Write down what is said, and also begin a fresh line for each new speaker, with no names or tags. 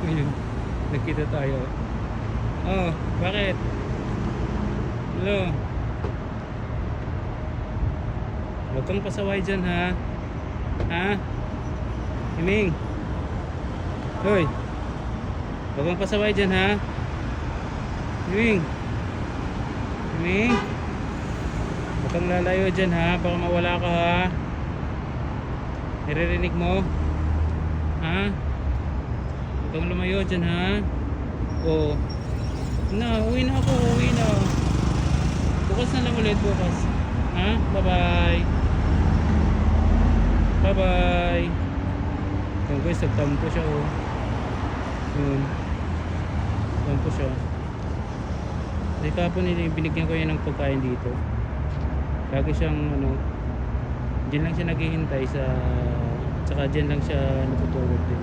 Ayun, nagkita tayo. Oh, bakit? Hello? Huwag kang pasaway dyan, ha? Ha? Himing? Hoy! Huwag kang pasaway dyan, ha? Himing? Himing? Huwag kang lalayo dyan, ha? Baka mawala ka, ha? Naririnig mo? Ha? Huwag kang lumayo dyan, ha? Oo. Uwi na ako, uwi na. Bukas na lang ulit, bukas. Ha? Bye-bye. Bye-bye. Yung guys, nagtampo siya, oh. Yun. Tampo siya. Kasi kapon binigyan ko yan ng pagkain dito. Lagi siyang, dyan lang siya naghihintay sa... Tsaka dyan lang siya natutulog din.